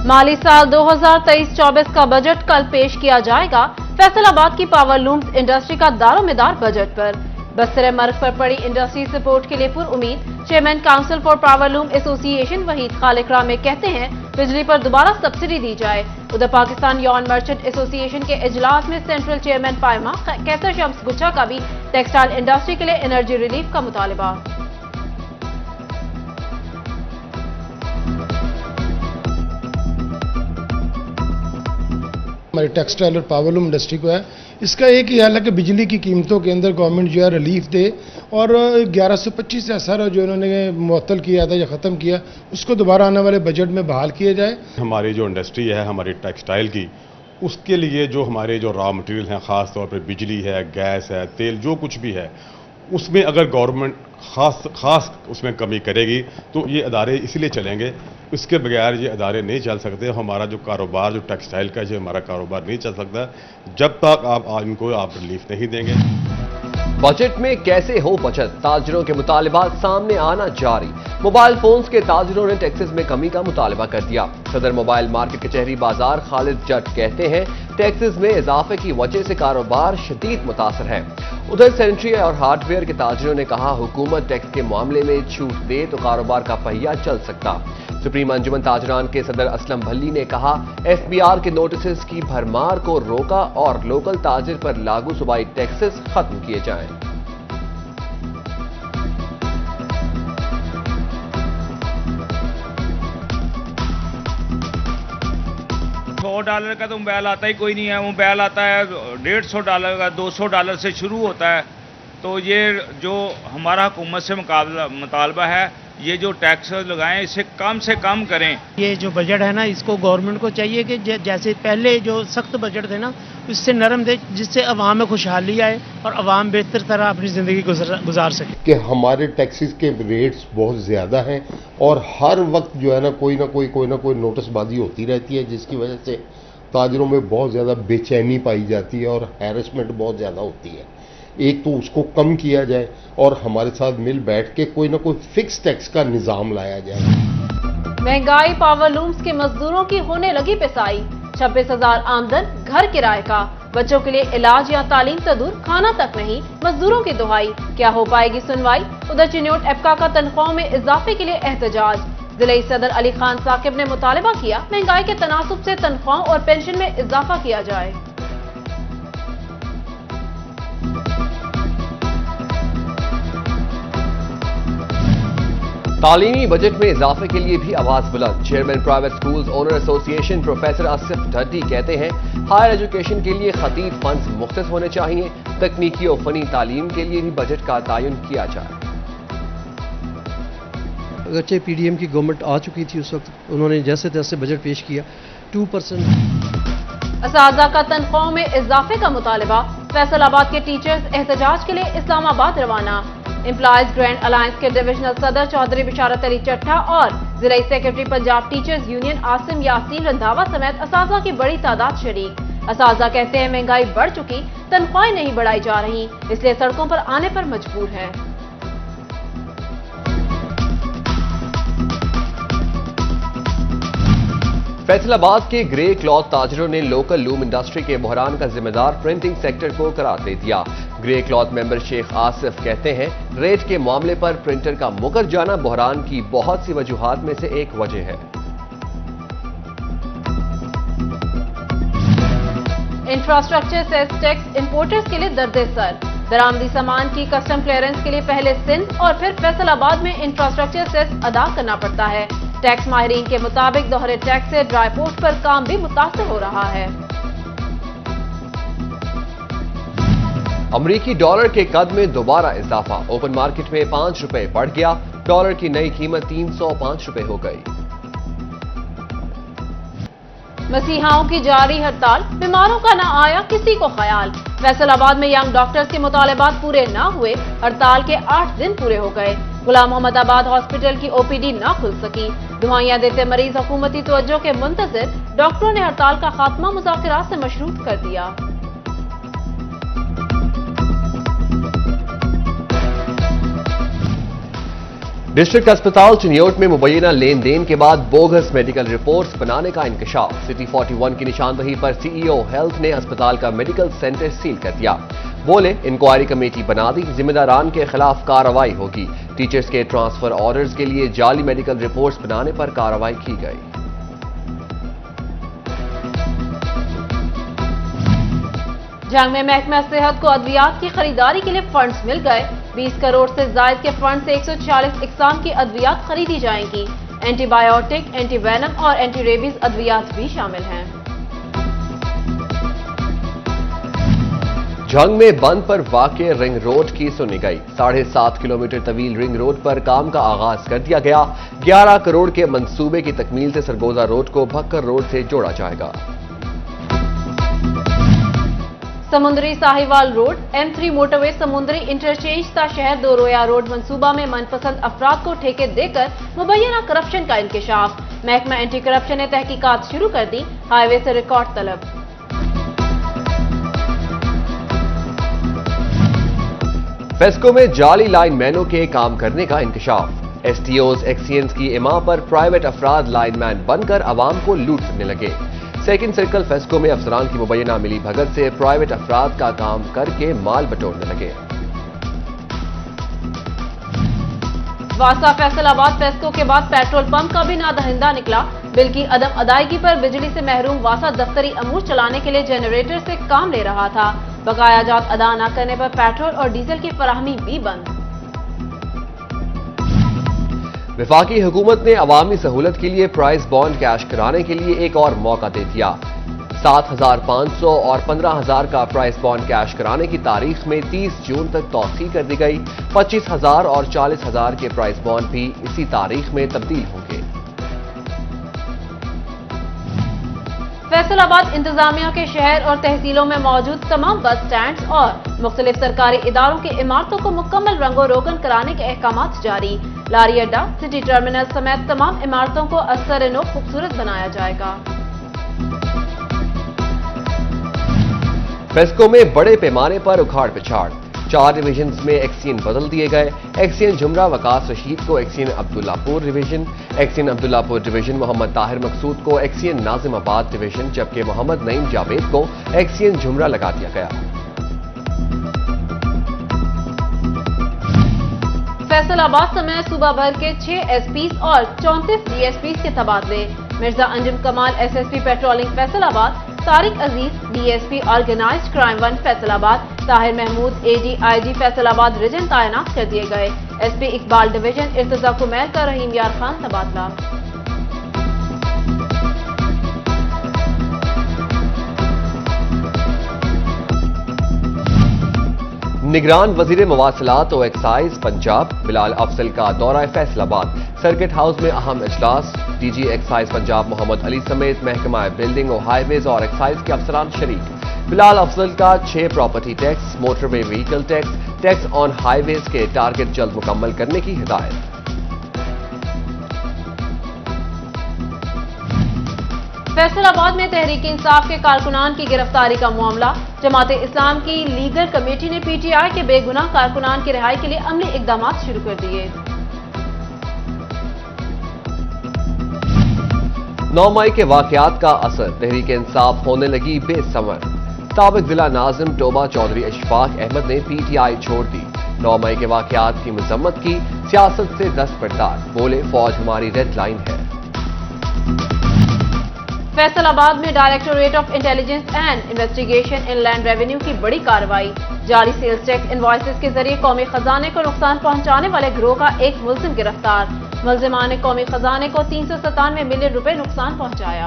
माली साल 2023-24 का बजट कल पेश किया जाएगा। फैसलाबाद की पावर लूम्स इंडस्ट्री का दारोमदार बजट पर। बस्तर मर्ग पर पड़ी इंडस्ट्री सपोर्ट के लिए पुरुमीद। Chairman council for power loom association Waheed Khaliq रामे कहते हैं बिजली पर दोबारा सब्सिडी दी जाए। उधर पाकिस्तान यॉन मर्चेंट एसोसिएशन के इजलास में सेंट्रल चेयरमैन पायमा कैसर शम्स गुच्छा का भी टेक्सटाइल इंडस्ट्री के लिए एनर्जी रिलीफ का मुतालबा। हमारी टेक्सटाइल और पावरलूम इंडस्ट्री को है, इसका एक ही हाल है कि बिजली की कीमतों के अंदर गवर्नमेंट जो है रिलीफ दे और 1125 से असर जो इन्होंने मुअत्तल किया था या ख़त्म किया उसको दोबारा आने वाले बजट में बहाल किया जाए। हमारी जो इंडस्ट्री है हमारी टेक्सटाइल की, उसके लिए जो हमारे जो रॉ मटेरियल हैं, ख़ास तौर पर बिजली है, गैस है, तेल, जो कुछ भी है, उसमें अगर गवर्नमेंट खास उसमें कमी करेगी तो ये अदारे इसलिए चलेंगे। इसके बगैर ये अदारे नहीं चल सकते। हमारा जो कारोबार जो टेक्सटाइल का है हमारा कारोबार नहीं चल सकता जब तक आप इनको आप रिलीफ नहीं देंगे। बजट में कैसे हो बचत, ताजरों के मुतालिबात सामने आना जारी। मोबाइल फोन्स के ताजरों ने टैक्सेस में कमी का मुतालबा कर दिया। सदर मोबाइल मार्केट कचहरी बाजार खालिद जट कहते हैं टैक्सेस में इजाफे की वजह से कारोबार शदीद मुतासर है। उधर सैनिटरी और हार्डवेयर के ताजरों ने कहा हुकूमत टैक्स के मामले में छूट दे तो कारोबार का पहिया चल सकता। सुप्रीम अंजुमन ताजरान के सदर असलम भल्ली ने कहा एफबीआर के नोटिस की भरमार को रोका और लोकल ताजिर पर लागू सूबाई टैक्सेस खत्म किए जाएं। $100 का तो मोबाइल आता ही कोई नहीं है। मोबाइल आता है $150 का, $200 से शुरू होता है। तो ये जो हमारा हुकूमत से मुतालबा है ये जो टैक्स लगाएं इसे कम से कम करें। ये जो बजट है ना इसको गवर्नमेंट को चाहिए कि जैसे पहले जो सख्त बजट थे ना उससे नरम दे जिससे अवाम में खुशहाली आए और अवाम बेहतर तरह अपनी ज़िंदगी गुजार सके। कि हमारे टैक्सेस के रेट्स बहुत ज़्यादा हैं और हर वक्त जो है ना कोई ना कोई नोटिसबाजी होती रहती है जिसकी वजह से ताजरों में बहुत ज़्यादा बेचैनी पाई जाती है और हैरेसमेंट बहुत ज़्यादा होती है। एक तो उसको कम किया जाए और हमारे साथ मिल बैठ के कोई ना कोई फिक्स टैक्स का निज़ाम लाया जाए। महंगाई, पावर लूम्स के मजदूरों की होने लगी पिसाई। 26,000 आमदन, घर किराए का, बच्चों के लिए इलाज या तालीम तो दूर, खाना तक नहीं, मजदूरों की दुहाई। क्या हो पाएगी सुनवाई? उधर चिन्योट एप्का का तनख्वाहों में इजाफे के लिए एहतजाज। जिले सदर अली खान साकिब ने मुतालबा किया महंगाई के तनासुब से तनख्वाहों और पेंशन में इजाफा किया जाए। तालीमी बजट में इजाफे के लिए भी आवाज बुलंद। Chairman private schools owner association professor Asif ढड्डी कहते हैं हायर एजुकेशन के लिए खतीब फंड्स मुख्तस होने चाहिए। तकनीकी और फनी तालीम के लिए भी बजट का तयन किया जाए। अगरचे पीडीएम की गवर्नमेंट आ चुकी थी उस वक्त उन्होंने जैसे तैसे बजट पेश किया 2%। असातिज़ा का तनख्वाहों में इजाफे का मुतालबा। फैसलाबाद के टीचर्स एहतजाज के लिए इस्लामाबाद रवाना। एम्प्लॉयज ग्रैंड अलायंस के डिविजनल सदर चौधरी बिशारत अली चट्टा और जिला secretary Punjab teachers union Asim Yasin Randhawa समेत असातिज़ा की बड़ी तादाद शरीक। असातिज़ा कहते हैं महंगाई बढ़ चुकी, तनख्वाहें नहीं बढ़ाई जा रही, इसलिए सड़कों पर आने पर मजबूर है। फैसलाबाद के ग्रे क्लॉथ ताजरों ने लोकल लूम इंडस्ट्री के बहरान का जिम्मेदार प्रिंटिंग सेक्टर को करार दे दिया। Grey cloth member Sheikh Asif कहते हैं रेट के मामले पर प्रिंटर का मुकर जाना बहरान की बहुत सी वजूहात में से एक वजह है। इंफ्रास्ट्रक्चर सेस टैक्स इंपोर्टर्स के लिए दर्दे सर। दरामदी सामान की कस्टम क्लियरेंस के लिए पहले सिंध और फिर फैसलाबाद में इंफ्रास्ट्रक्चर सेस अदा करना पड़ता है। टैक्स माहिरीन के मुताबिक दोहरे टैक्स से ड्राई पोर्ट पर काम भी मुतासर हो रहा है। अमरीकी डॉलर के कद में दोबारा इजाफा। ओपन मार्केट में 5 रुपए बढ़ गया। डॉलर की नई कीमत 305 रुपए हो गई। मसीहाओं की जारी हड़ताल, बीमारों का न आया किसी को ख्याल। फैसलाबाद में यंग डॉक्टर्स के मुतालबात पूरे न हुए, हड़ताल के 8 दिन पूरे हो गए। गुलाम मोहम्मदाबाद हॉस्पिटल की ओपीडी न खुल सकी। दुआइयां देते मरीज हुकूमती तवज्जो के मुंतजिर। डॉक्टरों ने हड़ताल का खात्मा मुज़ाकरात से मशरूत कर दिया। डिस्ट्रिक्ट अस्पताल चिन्योट में मुबैना लेन देन के बाद बोगस मेडिकल रिपोर्ट्स बनाने का इंकशाफ। सिटी 41 की निशानदही पर सीईओ हेल्थ ने अस्पताल का मेडिकल सेंटर सील कर दिया। बोले इंक्वायरी कमेटी बना दी, जिम्मेदारान के खिलाफ कार्रवाई होगी। टीचर्स के ट्रांसफर ऑर्डर्स के लिए जाली मेडिकल रिपोर्ट्स बनाने पर कार्रवाई की गई। जंग में महकमा सेहत को अद्वियात की खरीदारी के लिए फंड्स मिल गए। 20 करोड़ से जायद के फंड से 140 इकसाम की अद्वियात खरीदी जाएंगी। एंटीबायोटिक, एंटीवेनम और एंटी रेबीज अद्वियात भी शामिल हैं। जंग में बंद पर वाक़े रिंग रोड की सुनी गई। 7.5 किलोमीटर तवील रिंग रोड पर काम का आगाज कर दिया गया। 11 करोड़ के मंसूबे की तकमील से सरगोजा रोड को भक्कर रोड से जोड़ा जाएगा। समुंदरी साहिवाल रोड, M3 मोटरवे समुंदरी इंटरचेंज ता शहर दो रोया रोड मंसूबा में मनपसंद अफराद को ठेके देकर मुबैना करप्शन का इंकशाफ। महकमा एंटी करप्शन ने तहकीकात शुरू कर दी। हाईवे से रिकॉर्ड तलब। फेस्को में जाली लाइन मैनों के काम करने का इंकशाफ। एसटीओज एक्सीएंस की इमा पर प्राइवेट अफराद लाइनमैन बनकर अवाम को लूटने लगे। सेकंड सर्कल फेस्को में अफसरान की मुबैना मिली भगत से प्राइवेट अफराद का काम करके माल बटोरने लगे। वासा फैसलाबाद फेस्को के बाद पेट्रोल पंप का भी नादहिंदा निकला। बिल की अदम अदायगी पर बिजली से महरूम वासा दफ्तरी अमूर चलाने के लिए जनरेटर से काम ले रहा था। बकाया जात अदा न करने पर पेट्रोल और डीजल की फराहमी भी बंद। वफाकी हुकूमत ने अवामी सहूलत के लिए प्राइस बॉन्ड कैश कराने के लिए एक और मौका दे दिया। 7,500 और 15,000 का प्राइस बॉन्ड कैश कराने की तारीख में 30 जून तक तौसीह कर दी गई। 25,000 और 40,000 के प्राइस बॉन्ड भी इसी तारीख में तब्दील होंगे। फैसलाबाद इंतजामिया के शहर और तहसीलों में मौजूद तमाम बस स्टैंड्स और मुख्तलिफ सरकारी इदारों की इमारतों को मुकम्मल रंगो रोगन कराने के अहकामात जारी। लारी अड्डा, सिटी टर्मिनल समेत तमाम इमारतों को असर नो खूबसूरत बनाया जाएगा। फेस्को में बड़े पैमाने पर उखाड़ पिछाड़। 4 डिवीजन में एक्सीएन बदल दिए गए। एक्सीएन जुमरा वकास रशीद को XEN Abdullahpur division, XEN Abdullahpur division Muhammad Tahir Maqsood को एक्सीएन नाजिमाबाद डिवीजन, जबकि मोहम्मद नईम जावेद को एक्सीएन जुमरा लगा दिया गया। फैसलाबाद समेत सूबा भर के 6 एसपीज और 34 डीएसपीज के तबादले। Mirza Anjum Kamal SSP patrolling Faisalabad, Tariq Aziz DSP organised crime 1 Faisalabad, Tahir Mahmood ADIG Faisalabad region तैनात कर दिए गए। एसपी इकबाल डिवीजन इर्तजा कुमैर का रहीम यार खान तबादला। निगरान वजीर मवासिलात और एक्साइज पंजाब बिलाल अफजल का दौरा फैसलाबाद। सर्किट हाउस में अहम इजलास। डीजी एक्साइज पंजाब मोहम्मद अली समेत महकमा बिल्डिंग और हाईवेज और एक्साइज के अफसरान शरीक। बिलाल अफजल का 6 property tax, motorway vehicle tax, tax on highways के टारगेट जल्द मुकम्मल करने की हिदायत। फैसलाबाद में तहरीक इंसाफ के कारकुनान की गिरफ्तारी का मामला। जमाते इस्लाम की लीगल कमेटी ने पीटीआई के बेगुनाह कारकुनान की रिहाई के लिए अमली इकदाम शुरू कर दिए। 9 मई के वाकयात का असर, तहरीक इंसाफ होने लगी बेसमर। साबिक जिला नाजिम टोबा चौधरी इशफाक अहमद ने पीटीआई छोड़ दी। 9 मई के वाकयात की मजम्मत की, सियासत से दस्तबरदार, बोले फौज हमारी रेड लाइन है। फैसलाबाद में directorate of intelligence and investigation inland revenue की बड़ी कार्रवाई। जारी सेल्स टैक्स इनवॉइसेस के जरिए कौमी खजाने को नुकसान पहुंचाने वाले गिरोह का एक मुलजिम गिरफ्तार। मुलजिमान ने कौमी खजाने को 397 मिलियन रुपए नुकसान पहुंचाया।